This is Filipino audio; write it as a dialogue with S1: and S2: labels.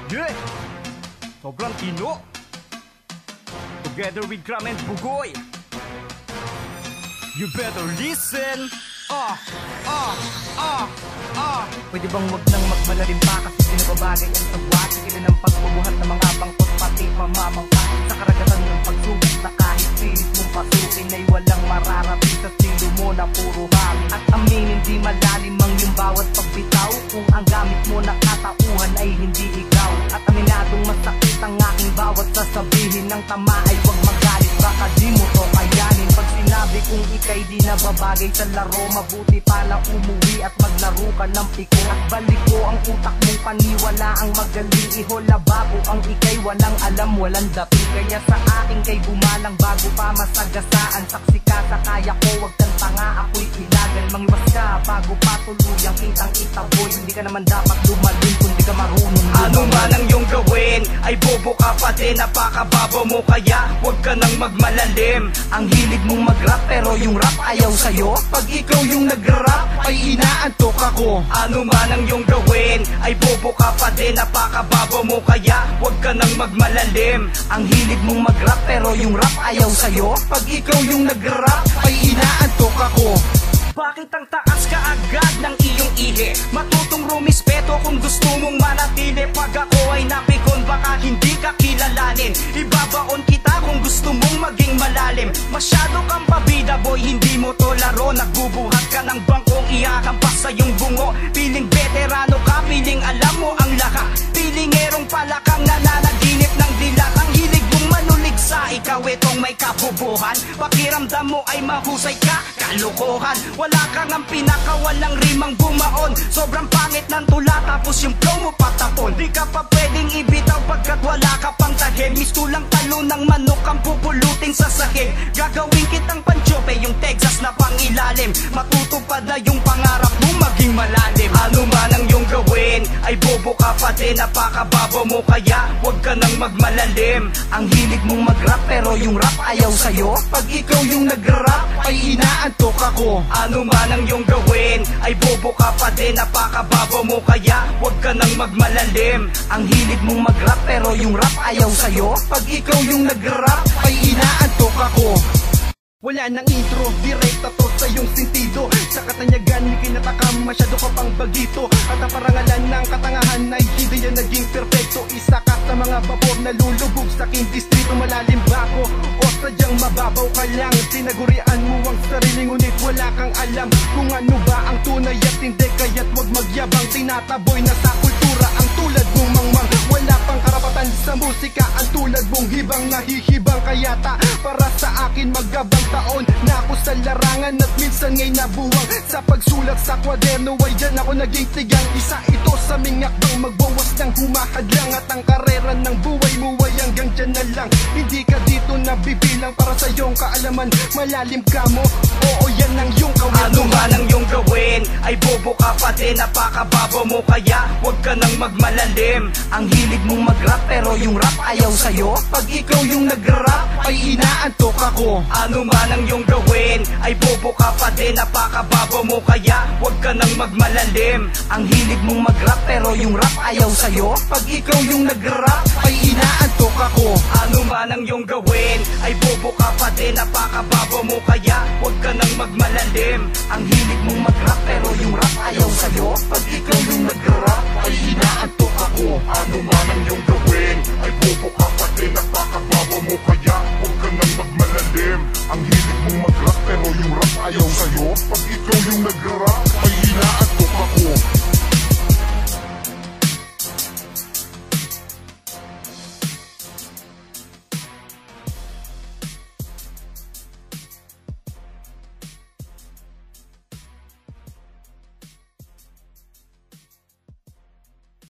S1: Yeah! Sobrang tino! Together with Gram and Bugoy, you better listen!
S2: Pwede bang wag nang magmalalim pa kasi pinababagay ang tagwat. Sige ng pagbubuhat ng mga bangkot pati mamamangkain sa karagatan ng pagsubok na kahit pilit mong pasukin ay walang mararating sa stilo mo na puro hangin. At aminin di malalim ang iyong bawat pagbitaw kung ang gamit mo na katauhan ay hindi ikaw. At aminadong masakit ang aking bawat sasabihin ng tama ay wag magalit, baka di mo to kayanin. Pag sinabi kong ikay di nababagay sa laro, mabuti pala umuwi at maglaro ka ng piko. At balik ko ang utak mong paniwala ang magaling ihola bago ang ikay walang alam, walang dapi. Kaya sa akin kay bumalang bago pa masagasaan. Saksi ka sa kaya ko, wag kang tanga, ako'y ilagal. Mangiwas ka bago pa tuluyang kitang itaboy. Hindi ka naman dapat lumalim kung di ka marunong.
S1: Ano man ang iyong gawin ay bobo ka pa din, napakababo mo kaya wag ka nang magmalalim.
S2: Ang hilig mong mag-rap pero yung rap ayaw sa'yo. Pag ikaw yung nag-rap ay inaantok ako.
S1: Ano man ang iyong gawin ay bobo ka pa din, napakababo mo kaya wag ka nang magmalalim.
S2: Ang hilig mong mag-rap pero yung rap ayaw sa'yo. Pag ikaw yung nag-rap ay inaantok ako.
S1: Bakit ang taas ka agad ng iyong ihi? Matutong rumispeto kung gusto mong manatili. Pag ako ay napikon baka hindi ka kilalanin. Ibabaon kita kung gusto mong maging malalim. Masyado kang pabida boy, hindi mo to laro. Nagbubuhat ka ng bangkong ihakampas sa iyong bungo. Piling veterano ka, piling alam mo ang lahat. Piling erong pala kang nananaginip ng dilat. Ang hilig mong manulig sa ikaw itong may kabubuhan. Pakiramdam mo ay mahusay ka, kalokohan. Wala kang ang pinakawalang rimang bumaon. Sobrang pangit ng tula tapos yung flow mo patapon. Di ka pa pwedeng ibitaw pagkat wala ka pang taheg. Misto lang talo ng manok ang pupulutin sa sahig. Gagawin kitang panchope yung Texas na pangilalim. Matutupad na yung pangarap mo maging malalim. Ano man ang iyong gawin ay bobo ka pa din, napakababo mo kaya wag ka nang magmalalim.
S2: Ang hilig mong mag-rap pero yung rap ayaw sa'yo. Pag ikaw yung nag-rap ay inaantok ako.
S1: Ano man ang iyong gawin ay bobo ka pa din, napakababo mo kaya wag ka nang magmalalim.
S2: Ang hilig mong mag-rap pero yung rap ayaw sa'yo. Pag ikaw yung nag-rap ay inaantok ako.
S3: Wala nang intro, direkta to sa iyong sentido. Sa katanyagan, may kinatakam, masyado ka pang bagito. At ang parangalan ng katangahan ay hindi yan naging perfecto. Isa ka sa mga babor na lulubog sa aking distrito. Malalim ba ako o sadyang mababaw ka lang? Tinagurian mo ang sarili ngunit wala kang alam kung ano ba ang tunay at hindi. Kaya't wag magyabang, tinataboy na sa kultura ang tulad mong mangmang. Wala pang karapatan sa musika, ang tulad mong hibang nahihibang. Kayata para sa akin magabang taon na ako sa larangan at minsan nga'y nabuwang. Sa pagsulat sa kwaderno ay dyan ako naging tigang. Isa ito sa mingak bang magbawas ng humahadlang. At ang karera ng buhay mo ay hanggang dyan na lang. Hindi ka dito nabibilang para sa iyong kaalaman. Malalim ka mo, oo yan ang iyong kawin.
S1: Ano man ang iyong gawin ay bobo ka pa din, napakababo mo kaya wag ka nang magmalalim.
S2: Ang hilig mong mag-rap pero yung rap ayaw sa'yo. Pag ikaw yung nag-rap ay inaantok ako.
S1: Ano man ang iyong gawin ay bobo ka pa din, napakababo mo kaya wag ka nang magmalalim.
S2: Ang hilig mong mag-rap pero yung rap ayaw sa'yo. Pag ikaw yung nag-rap ay inaantok ako.
S1: Ano man ang iyong gawin ay bobo ka pa din, napakababo mo kaya wag ka nang magmalalim.
S2: Ang hilig mong mag-rap pero yung rap ayaw sa'yo. Pag ikaw yung nag-rap ay inaantok ako.
S4: Ano man ang iyong gawin ay bobo ka pa din, napakababo mo kaya wag ka nang magmalalim. Ang hilig mong mag-rap pero yung rap ayaw sa'yo. Pag ikaw yung nag-rap ay hinaan